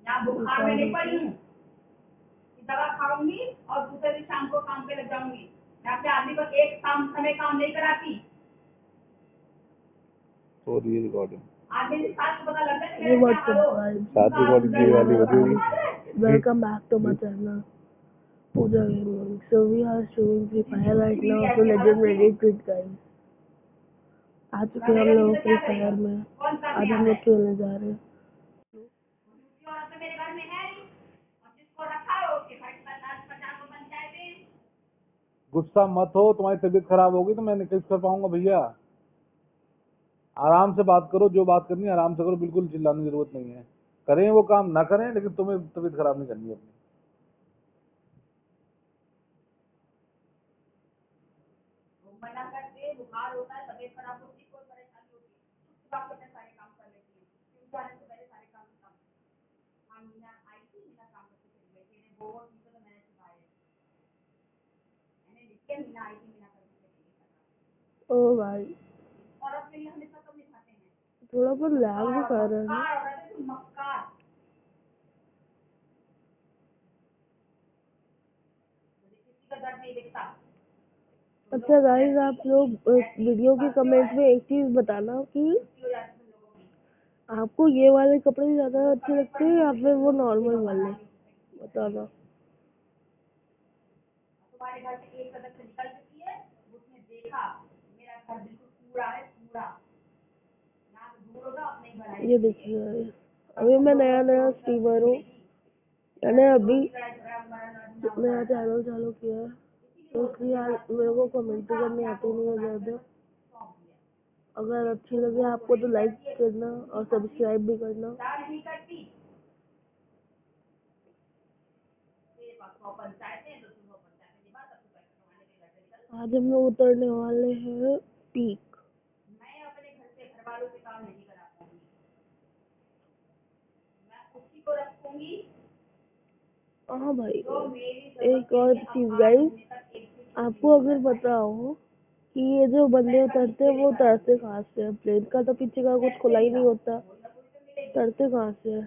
यहाँ बुखार में नहीं पड़ी हूँ, दवा खाऊंगी और दूसरे दिन शाम को काम पे लग जाऊंगी। मैं अपने आदमी को एक समय काम नहीं कराती। तो ये रिकॉर्डिंग आदमी साथ पता लग जाए कि मेरा क्या हाल हो। साथ रिकॉर्डिंग की वाली होती होगी। Welcome back to my channel, Pooja Gaming. So we are showing Free Fire right now. So legendary tweet guys. आ चुके हैं हम लोग फ्री फायर में। आज हम लोग खेलने जा रहे हैं। गुस्सा मत हो, तुम्हारी तबीयत खराब होगी तो मैं निकल कर पाऊंगा भैया। आराम से बात करो, जो बात करनी है आराम से करो, बिल्कुल चिल्लाने की जरूरत नहीं है। करें वो काम ना करें, लेकिन तुम्हें तबीयत खराब नहीं करनी अपनी। मना करते बुखार होता है, तबीयत खराब होती है, कोई परेशानी होती है, चुपचाप अपने सारे काम कर लेती है। क्यों जाने से पहले सारे काम खत्म। हाँ मीना आई थी, मीना काम करके चली गई थी। वो चीजें तो मैंने सिखाए, मैंने लिखे मीना आई थी, मीना करके चली गई। ओ भाई और अब के लिए हमेशा कब निभाते हैं, थोड़ा बहुत लैग भी कर रहा है। मक्कार किसी का दर्द नहीं दिखता। अच्छा गाइस, आप लोग वीडियो के कमेंट में एक चीज बताना कि आपको ये वाले कपड़े ज्यादा अच्छे लगते हैं या फिर वो नॉर्मल वाले, बताना। तुम्हारे घर से एक सदस्य निकल चुकी है, उसने देखा मेरा घर बिल्कुल कूड़ा है, कूड़ा यहाँ से दूर होगा, अपने ही भलाई। ये देखिए, अभी मैं नया स्ट्रीमर हूँ, मैंने अभी नया चैनल चालू किया है, तो इसलिए मेरे को कमेंट करनी आती नहीं है ज़्यादा। अगर अच्छी लगे आपको तो लाइक करना और सब्सक्राइब भी करना। आज हम लोग उतरने वाले हैं पीक। मैं अपने घर से घर वालों से काम नहीं करा पाऊंगी, मैं उसी को रखूंगी। हाँ भाई, एक और चीज गाइस, आपको अगर पता हो कि ये जो बंदे उतरते हैं वो उतरते कहाँ से है, प्लेन का तो पीछे का कुछ खुला ही नहीं होता, उतरते कहाँ से है?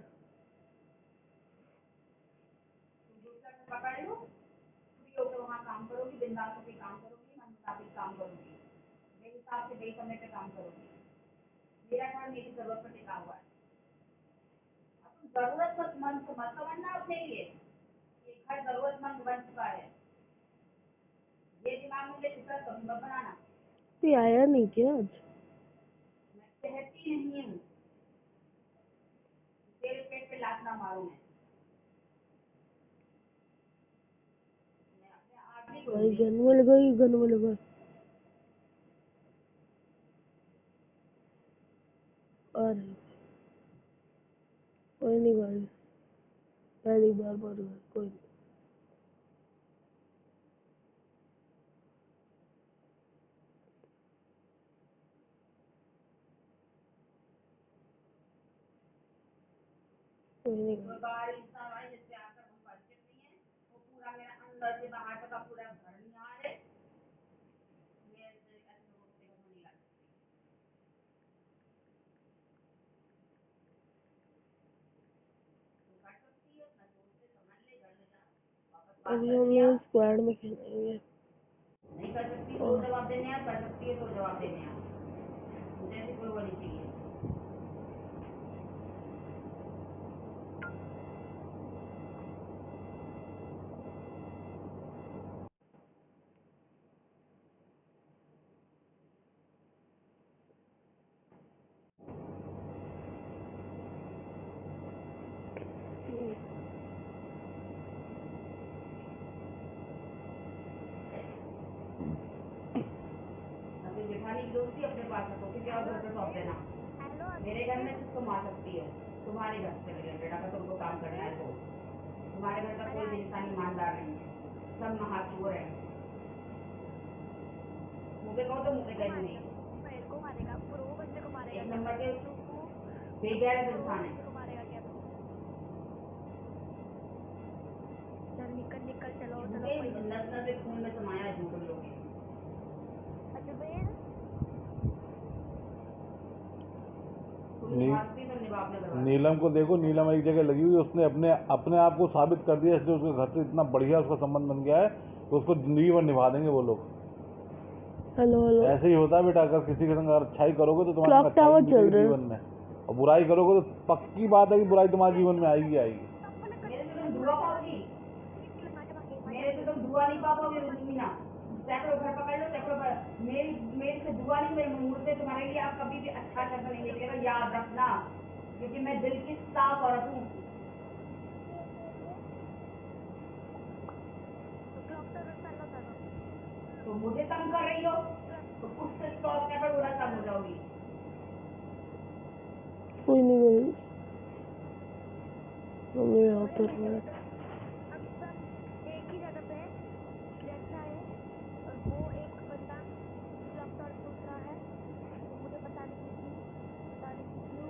पकड़ लो, फ्री होकर वहाँ काम करोगी, बिंदास होकर काम करोगी, मन मुताबिक काम करोगी, मेरे हिसाब से मेरे समय पे काम करोगी। मेरा घर मेरी जरूरत पर टिका हुआ है। जरूरतमंद को मत समझना अपने लिए, ये घर जरूरतमंद बन चुका है। ये दिमाग में फिक्र कभी मत बनाना। तो आया नहीं क्या आज? मैं कहती नहीं हूँ, तेरे पेट पे लात ना मारूं मैं। भाई गन मिल गई, गन मिल गई। अरे कोई नहीं भाई, पहली बार मर गए, कोई नहीं। इंसान जिससे आकर हम परिचित नहीं है, वो पूरा मेरा अंदर से बाहर तक पूरा घर निहार है। अभी हम लोग स्क्वाड में खेलेंगे। नहीं कर सकती तो जवाब देने यार, कर सकती है तो जवाब देने यार, जैसे कोई वो नहीं चाहिए। अपनी जेठानी की दोस्ती अपने पास रखो, किसी और घर पे सौंप देना। मेरे घर में तुझको मार सकती है, तुम्हारे घर से रिलेटेड अगर तुमको काम करना है तो। तुम्हारे घर का कोई भी इंसान ईमानदार नहीं है, सब महाचोर है। मुँह पे कहो तो मुँह पे कह दूंगी। एक नंबर के बेगैरत इंसान है। निकल चलो नस नस खून में समाया है झूठ लोग। नीलम को देखो, नीलम एक जगह लगी हुई, उसने अपने आप को साबित कर दिया, इसलिए उसके घर से इतना बढ़िया उसका संबंध बन गया है तो उसको जिंदगी भर निभा देंगे वो लोग। हेलो हेलो, ऐसे ही होता है बेटा, अगर किसी के संग अगर अच्छाई करोगे तो तुम्हारे क्लॉक टावर चल रहे जीवन में, और बुराई करोगे तो पक्की बात है कि बुराई तुम्हारे जीवन में आएगी आएगी। मेरे से तुम धुआं पाओगी, मेरे से तुम धुआं नहीं पाओगे मीना। सैकड़ों घर पकड़ लो, सैकड़ों मेरे से धुआं नहीं, मेरे मुंह से तुम्हारे लिए आप कभी भी अच्छा शब्द नहीं निकलेगा, याद रखना, क्योंकि मैं दिल की साफ औरत हूँ। तो मुझे तंग कर रही हो तो उससे 100 सैकड़ गुना तंग हो जाओगी। कोई नहीं गई, हमें यहाँ पर है। एक ही जगह पे बैठा है और वो एक बंदा क्लॉक टावर पूछ रहा है, तो मुझे पता नहीं क्यों।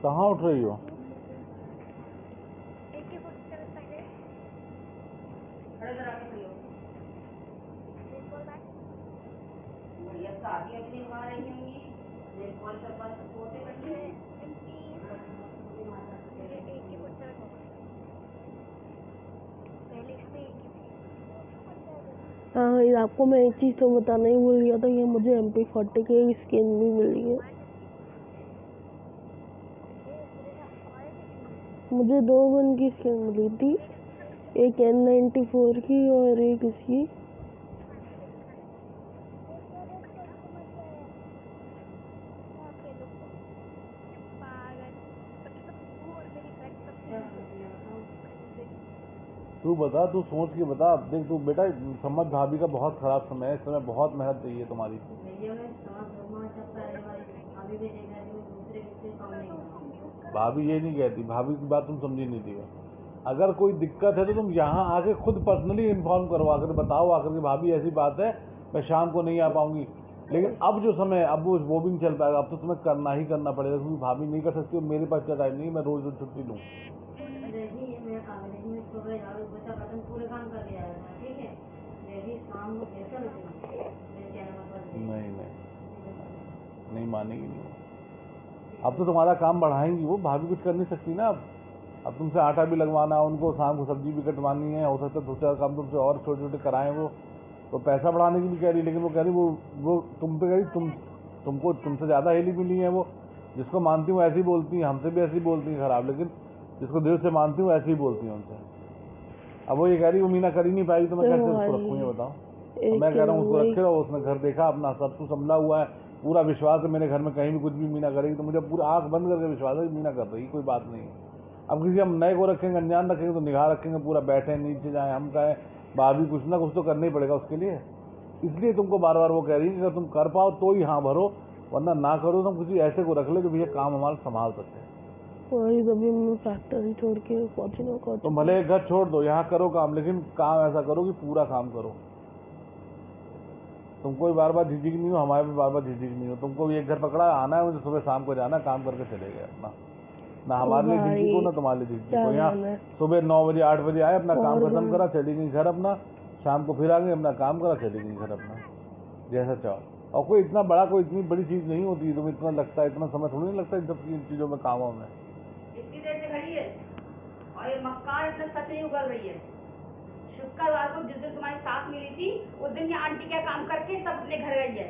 कहाँ उठ रही हो? AK-47 पहले खड़े तरह के खड़ी हो, बेसबॉल बैट बढ़िया शादी अपनी निभा रही होंगी, बेसबॉल से बस पोते बच्चे मुझे AK-47 पहले इसमें AK हाँ, ये आपको मैं एक चीज़ तो बताना ही भूल गया था, ये मुझे MP40 की स्किन भी मिली है। मुझे 2 गन की स्किन मिली थी, एक N94 की और एक इसकी। तू बता, तू सोच के बता। अब देख तू बेटा, समझ भाभी का बहुत खराब समय है, इस समय बहुत मेहनत चाहिए तुम्हारी। भाभी ये नहीं कहती, भाभी की बात तुम समझी नहीं थी। अगर कोई दिक्कत है तो तुम यहाँ आके खुद पर्सनली इन्फॉर्म करो, आकर बताओ आकर कि भाभी ऐसी बात है, मैं शाम को नहीं आ पाऊंगी। लेकिन अब जो समय, अब वो भी नहीं चल पाएगा, अब तो तुम्हें करना ही करना पड़ेगा, क्योंकि भाभी नहीं कर सकती, मेरे पास इतना टाइम नहीं, मैं रोज रोज छुट्टी लूँ। नहीं नहीं, नहीं मानेगी नहीं। अब तो तुम्हारा काम बढ़ाएंगी वो, भाभी कुछ कर नहीं सकती ना। अब तुमसे आटा भी लगवाना, उनको शाम को सब्जी भी कटवानी है, हो सकता है 2-4 काम तुमसे और छोटे छोटे कराएं वो। तो पैसा बढ़ाने की भी कह रही, लेकिन वो कह रही वो तुम पे कह रही, तुमको तुमसे ज़्यादा हेली मिली है वो। जिसको मानती हूँ ऐसी बोलती हैं, हमसे भी ऐसी बोलती हैं खराब, लेकिन जिसको दिल से मानती हूँ ऐसी ही बोलती हैं उनसे। अब वो ये कह रही वो मीना कर ही नहीं पाएगी, तो मैं कैसे उसको रखूँ ये बताओ। तो मैं कह रहा हूँ उसको रखे रहो, उसने घर देखा अपना, सब कुछ संभला हुआ है, पूरा विश्वास है मेरे घर में, कहीं भी कुछ भी मीना करेगी तो मुझे पूरा आंख बंद करके विश्वास है कि मीना कर रही, कोई बात नहीं है। अब किसी हम नए को रखेंगे, अनजान रखेंगे तो निगाह रखेंगे, पूरा बैठे नीचे जाए, हम कहें भाभी कुछ ना कुछ तो करना ही पड़ेगा उसके लिए। इसलिए तुमको बार बार वो कह रही है कि अगर तुम कर पाओ तो ही हाँ भरो, वरना ना करो तो हम किसी ऐसे को रख ले जो भैया काम हमारा संभाल सके। वही तभी मैं फैक्ट्री छोड़ के फॉर्च्यूनर को। तो भले घर छोड़ दो, यहाँ करो काम, लेकिन काम ऐसा करो कि पूरा काम करो। तुमको भी बार बार झिझक नहीं हो, हमारे भी बार बार झिझक नहीं हो। तुमको भी एक घर पकड़ा आना है, मुझे सुबह शाम को जाना, काम करके चले गए अपना, ना हमारे लिए झिझक हो ना तुम्हारे लिए झिझक हो। यहाँ सुबह 9 बजे 8 बजे आए, अपना काम खत्म करा, चली गई घर अपना, शाम को फिर आ गई, अपना काम करा, चली गई घर अपना, जैसा चाहो। और कोई इतना बड़ा, कोई इतनी बड़ी चीज़ नहीं होती, तुम्हें इतना लगता है, इतना समय थोड़ी नहीं लगता इन सब चीज़ों में, कामों में। इतनी देर से खड़ी है और ये मक्कार इतना सच नहीं उगल रही है। शुक्रवार को जिस दिन तुम्हारी साथ मिली थी, उस दिन ये आंटी क्या काम करके सब अपने घर गई है,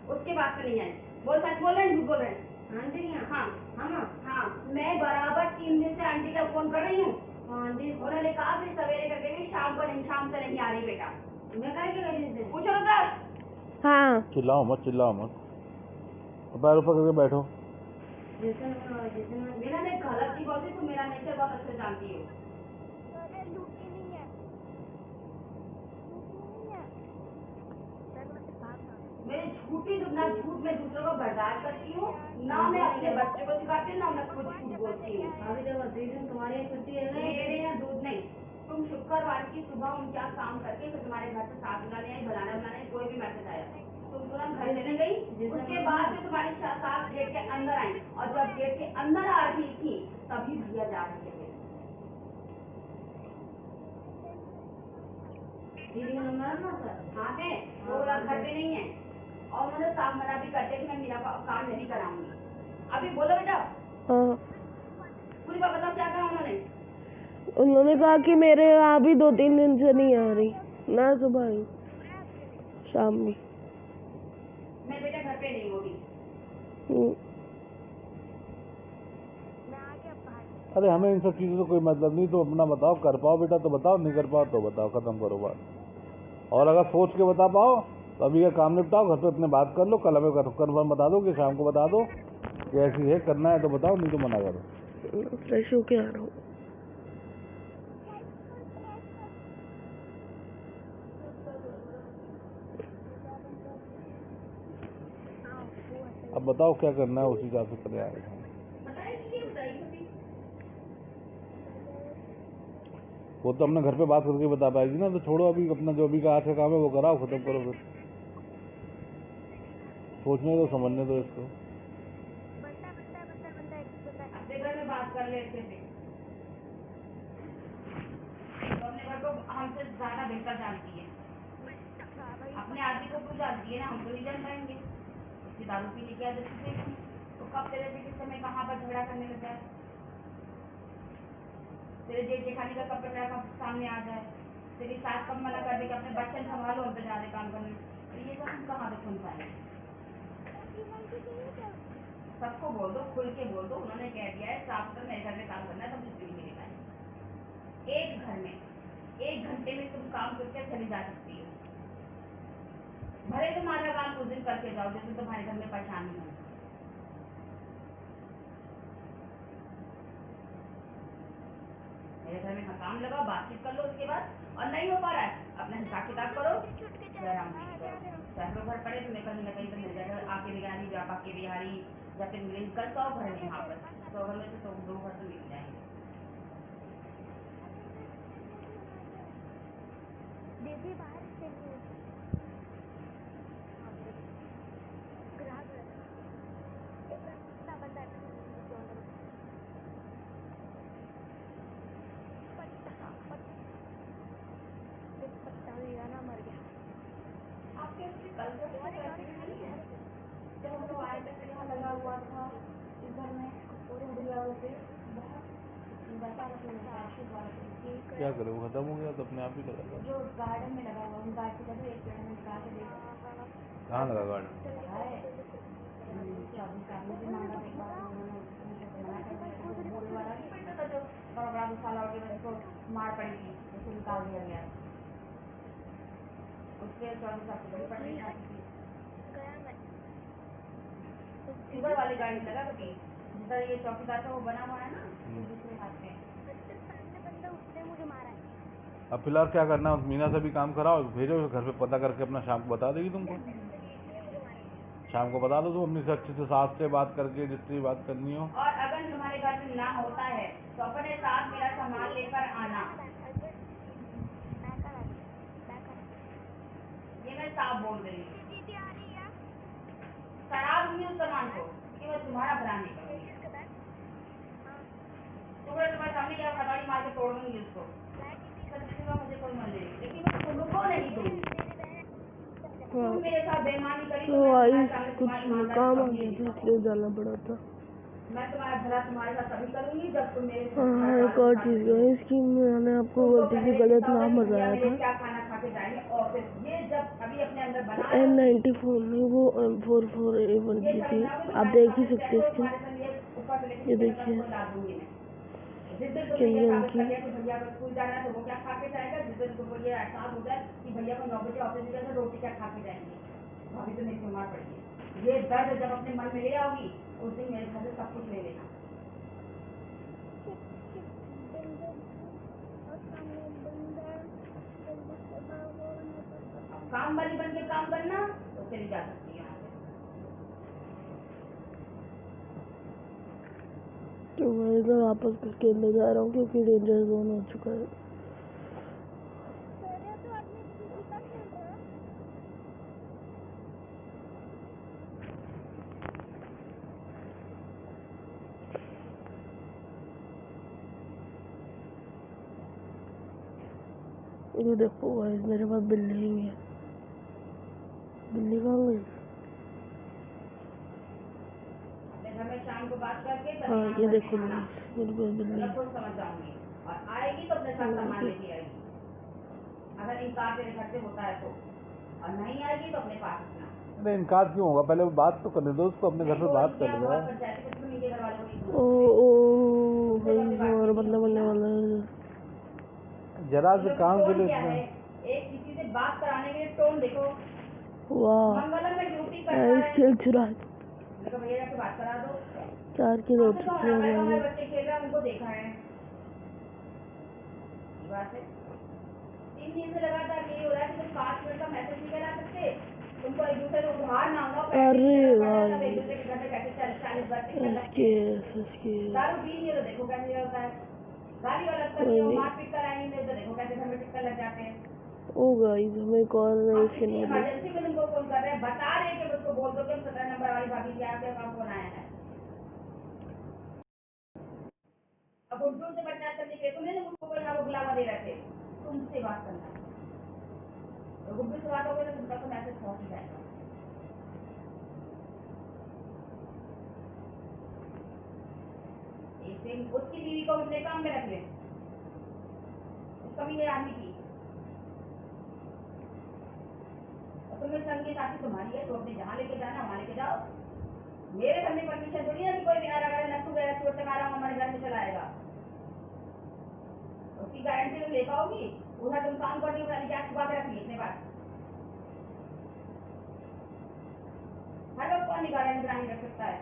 उसके बाद से नहीं आई। बोल, सच बोल रहे हैं, झूठ बोल रहे हैं? आंटी हाँ हाँ, मैं बराबर 3 दिन से आंटी का फोन कर रही हूँ। आंटी उन्होंने कहा फिर सवेरे कर देंगे, शाम को नहीं, शाम से नहीं आ रही बेटा। मैं कह के पूछो ना सर। हाँ, चिल्लाओ मत, चिल्लाओ मत, पैर ऊपर करके बैठो। मेरा नहीं गलत की बोलती, तुम मेरा नेचर बहुत अच्छे जानती हो। अरे लूटी नहीं है, मैं झूठी ना, झूठ में दूसरों को बर्दाश्त करती हूँ ना, मैं अपने बच्चे को सिखाती हूँ ना, मैं खुद झूठ बोलती हूँ। अभी देखो दिन तुम्हारी छुट्टी है ना, मेरे यहाँ दूध नहीं। तुम शुक्रवार की सुबह उनका काम करके फिर तुम्हारे घर से साथ बुलाने आई, बनाने कोई भी मैसेज आया, तुम तुरंत घर चले गई। उसके बाद फिर तुम्हारी साथ गेट के अंदर आई, और जब गेट के अंदर आ रही थी तभी भैया जा रहे थे। दीदी का नंबर ना सर? हाँ है, वो घर पे नहीं है, और उन्होंने साफ मना भी करते कि मैं मेरा काम नहीं कराऊंगी। अभी बोलो बेटा। हाँ, पूरी बात बताओ क्या कहा उन्होंने? उन्होंने कहा कि मेरे यहाँ भी 2-3 दिन से नहीं आ रही ना, सुबह आई शाम में। मैं बेटा घर पे नहीं होगी। मैं आ गया बाहर। अरे हमें इन सब चीज़ों से कोई मतलब नहीं, तो अपना बताओ, कर पाओ बेटा तो बताओ, नहीं कर पाओ तो बताओ, ख़त्म करो बात। और अगर सोच के बता पाओ तो अभी का काम निपटाओ, घर पे अपने बात कर लो, कल हमें कन्फर्म बता दो कि शाम को बता दो कि ऐसी है, करना है तो बताओ, नहीं तो मना करो। फ्रेश होके आ रहा हूँ। अब बताओ क्या करना है, उसी हिसाब से चले आएगा। वो तो अपने घर पे बात करके बता पाएगी ना, तो छोड़ो अभी, अपना जो अभी का आज का काम है वो कराओ, खत्म करो, फिर सोचने दो, समझने दो इसको। अपने घर में बात कर ले अच्छे से। तो अपने घर को हमसे ज्यादा बेहतर जानती है। अपने आदमी को तू जानती है ना, हमको नहीं जान पाएंगे। उसकी दारू पीने की आदत है तो कब तेरे भी किस समय कहाँ पर झगड़ा करने लग जाए, तेरे जेठ जेठानी का कब बेटा कब सामने आ जाए, तेरी सास कब मना कर दे कि अपने बच्चे संभालो, हम तो जा रहे काम करने। तो ये सब हम कहाँ तक सुन पाएंगे? सबको बोल दो, खुल के बोल दो, उन्होंने कह दिया है साफ कर मेरे घर में काम करना है, तो मुझे नहीं पाएंगे। एक घर में 1 घंटे में तुम काम करके चली जा सकती हो, भले तुम्हारा काम कुछ दिन करके जाओ, जैसे तुम्हारे घर में परेशानी हो। मेरे घर में काम लगाओ, बातचीत कर लो, उसके बाद और नहीं हो पा रहा है अपना हिसाब किताब करो, आराम से करो। सैकड़ों घर पड़े, तुम्हें कहीं ना कहीं तो मिल जाएगा, आके बिहारी या पाके बिहारी या फिर निकल 100 घर है यहाँ पर, 100 घर में से 2 घर तो मिल जाएंगे। दीदी बाहर चलिए। बंदा पत्ता दिया ना, मर गया। आपके उसकी कल से तो पैसे भी नहीं है, जब हम लोग आए थे तो यहाँ लगा हुआ था इस घर में टूट गया, उसे बहुत वैसा क्या करें, वो खत्म हो गया तो अपने आप ही लगा था। जो गार्डन में लगा हुआ, हम गार्ड से लगे, एक पेड़ में निकाल के देखा कहाँ लगा गार्डन? है। 24 आदमी भी मांगा था, एक बार उन्होंने उनको मना कर दिया था, जो बोलने वाला नहीं बैठा था, जो बड़ा बड़ा मसाला हो गया, उसको मार पड़ी थी, उसे निकाल दिया गया। उसके 24 आपको बड़ी पड़ रही थी। शुगर वाली गाड़ी लगा कभी, जिधर ये चौकीदार का वो बना हुआ है ना, दूसरे हाथ में। मुझे मारा है। अब फिलहाल क्या करना है, मीना से भी काम कराओ, भेजो घर पे, पता करके अपना शाम को बता देगी तुमको। शाम को बता दो तुम अपनी से अच्छे से सास से बात करके, जितनी बात करनी हो। और अगर तुम्हारे घर में ना होता है तो अपने साथ मेरा सामान लेकर आना, ये मैं साफ बोल रही हूँ। सड़ा दूंगी उस सामान को, कि मैं तुम्हारा भला नहीं करूँगी। टुकड़े तुम्हारे सामने क्या खटाड़ी मार के तोड़ दूंगी उसको, मुझे कोई मर्जी नहीं, लेकिन मैं तुमको नहीं दूंगी। हाँ, तुम मेरे साथ बेईमानी करी तो मैं आई तुम्हारे सामने कुछ तुम्हारी ईमानदारी काम आ कभी गया नहीं था दिखाऊंगी। इसलिए जाना पड़ा था। मैं तुम्हारा भला तुम्हारे साथ तभी करूंगी जब तुम मेरे हाँ, एक और चीज़ है इसकी, मैंने आपको गलती से गलत नाम बताया था। क्या खाना खा के जाएंगे, और फिर ये जब अभी अपने अंदर बना N94 नहीं, वो M44A1 की थी, आप देख ही सकते हैं इसकी। ऊपर से लेके ये नीचे तक देखिए, सबको ला दूंगी मैं। जिस दिन तुमने स्किन ये गेम साबित की। कर दिया कि भैया को स्कूल जाना है तो वो क्या खा के जाएगा, जिस दिन तुमको ये एहसास हो जाए कि भैया को 9 बजे ऑफिस जाना है तो रोटी क्या खा के जाएंगे, भाभी तो मेरी बीमार पड़ी है, ये दर्द जब अपने मन में ले आओगी उस दिन मेरे घर से सब कुछ ले लेना। काम वाली बन के काम करना तो चली जा सकती है यहाँ से। तो मैं इधर वापस करके ले जा रहा हूँ क्योंकि डेंजर जोन हो चुका है। ये देखो गाइस, मेरे पास बिल्ली ही है। बिल्ली कहाँ गई? अपने घर में शाम को बात करके तब हाँ यहाँ ये घर देखो में आना। मेरे पास बिल्ली मैं खुद समझ जाऊंगी और आएगी तो अपने साथ सामान लेके आएगी। अगर इनकार तेरे घर से होता है तो, और नहीं आएगी तो अपने पास रखना। अरे इनकार क्यों होगा, पहले वो बात तो करने दो उसको, अपने घर पे बात कर लेगा। पंचायती में तुम नीचे घर वालों को नहीं ओ समझते। भाई हमारा बंदा बनने वाला है। जरा से काम के टोन लिए क्या इतना है, एक किसी से बात कराने के लिए टोन देखो। वाह मंगलम में ड्यूटी करता है, खेल चुरा देखो भैया जाके बात करा दो। 4 किलो हो हमसे तो चुकी है हमारे हमारी। बच्चे खेल रहे हैं, उनको देखा है। ये बात है, 3 दिन से लगातार यही हो रहा है कि तुम 5 मिनट का मैसेज नहीं करा सकते, तुमको एक दूसरे को उधार मांगना हो, अरे तब एक भाई दूसरे के घर में कैसे 40 बार टिकट लगते इसके हैं। इसके दारू पी नहीं हो तो देखो कैसे होता है, गाली वाला कोई नहीं हो, नहीं। मार पीट कर आएंगे नहीं तो देखो कैसे घर में टिकट लग जाते हैं। ओ गाइस हमें कॉल हम नहीं किसी मिली। इमरजेंसी में तुमको फोन कर रहे हैं, बता रहे हैं कि मुझको बोल दो कि 17 नंबर वाली भाभी के यहाँ से आपका फोन आया है। अब गुड्डू से बचाव करने के लिए तुम्हें ना मुझको यहाँ को बुलावा दे रहे थे, तुमसे बात करना है तो गुड्डू से बात हो गई तो तुमका तो मैसेज पहुंच ही जाएगा। एक दिन उसकी बीवी को अपने काम में रख ले, उस कमीने आदमी की, और तुम्हें संगी साथी तुम्हारी है, तो अपने जहाँ लेके जाना वहाँ लेके जाओ। मेरे घर में परमिशन थोड़ी है कि कोई बिना लगाए नट्टू गया चोट से मारा हमारे घर में चला आएगा। उसकी गारंटी तुम ले पाओगी? उधर तुम काम करनी वाली क्या छुपा के रखी इतने बार? हर वक्त कौन निगरानी रख सकता है?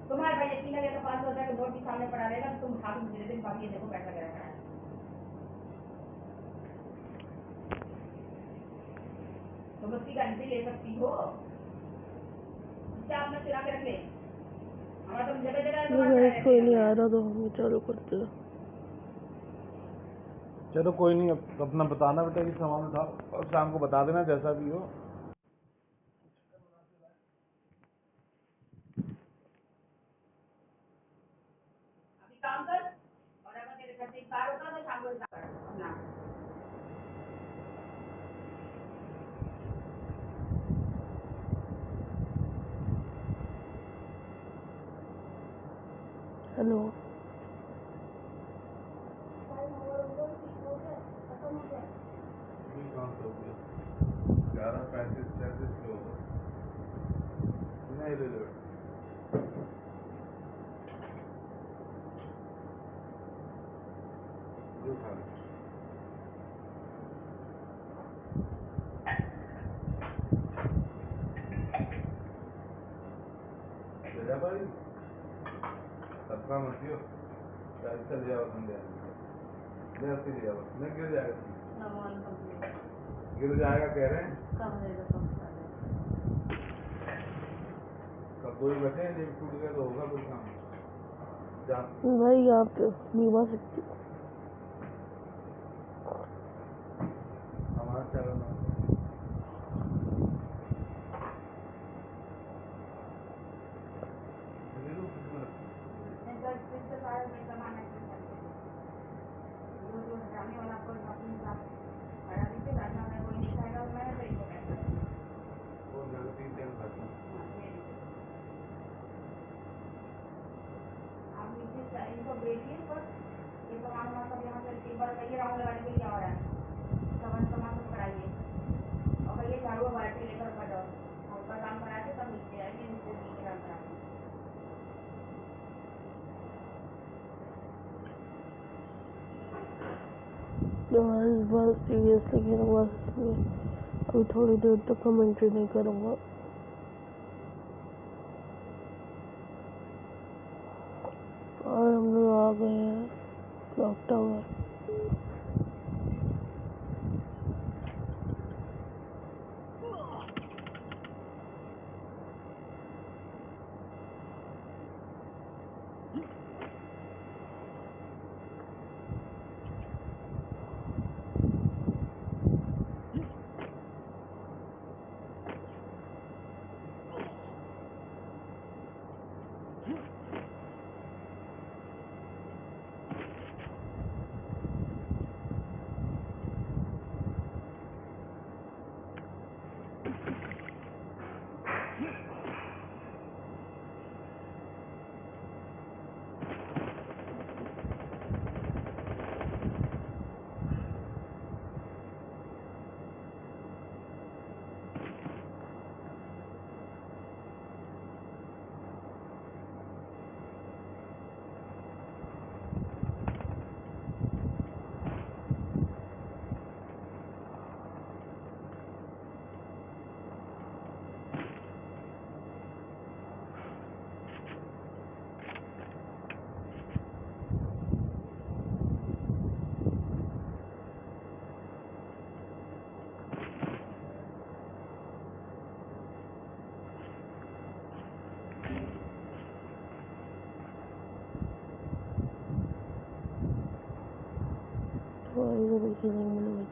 तुम्हारे भाई यकीन लगे तो 500 रुपये का नोट भी सामने पड़ा रहेगा तो तुम उठा के मुझे दिन भाभी देखो पैसा लगा रहा है। तुम उसकी गारंटी ले सकती हो, क्या आपने चुरा के रख ले? हमारा तुम जगह जगह कोई नहीं आ रहा तो हम चालू करते हैं। चलो कोई नहीं, अब अपना बताना बेटा कि सामान उठाओ और शाम को बता देना जैसा भी हो। अभी काम कर, और अगर तेरे घर से कार होता तो शाम को अपना हेलो सपना मत हो, चल जाओ संध्या गिर जाएगा, गिर जाएगा कह रहे हैं। कब कोई बचे नहीं, टूट गया तो होगा कुछ काम। भाई यहाँ पे बीमा सकती हमारा चलो जाने वाला आपको अपनी बात बढ़ा दीजिए, राजमा में कोई नहीं खाएगा और मैं तो इनको पैसा वो गलती से घटना आप नीचे इनको भेजिए बस। ये सामान वामान सब यहाँ से एक बार कहिए राउंड लगाने के लिए क्या हो रहा है, सामान सामान सब कराइए और कहिए झाड़ू बाल्टी लेकर ऊपर जाओ, और ऊपर काम करा के तब नीचे आएंगे, नीचे काम करा के। इस बार सीरियसली खेलूंगा, अभी थोड़ी देर तक कमेंट्री नहीं करूँगा। और हम लोग आ गए हैं क्लॉक टावर। सॉरी जरूर सुनेंगे मैंने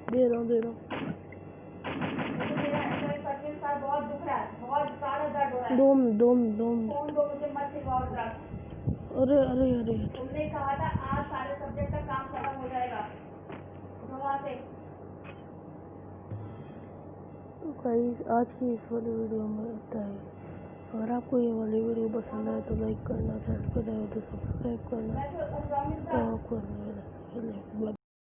दे रहा हूँ मुझे मेरा ऐसा सच में सर बहुत दुख रहा है, बहुत ज्यादा दर्द हो रहा है। दो मिनट फोन दो मुझे, मत सिखाओ ड्रग। अरे अरे अरे तुमने कहा था आज सारे सब्जेक्ट का काम खत्म हो जाएगा। उठो वहाँ से। गाइस आज की इस वाली वीडियो में इतना ही। अगर आपको ये वाली वीडियो पसंद आए तो लाइक करना, चैनल पर नए हो तो सब्सक्राइब करना मैं तो और करना।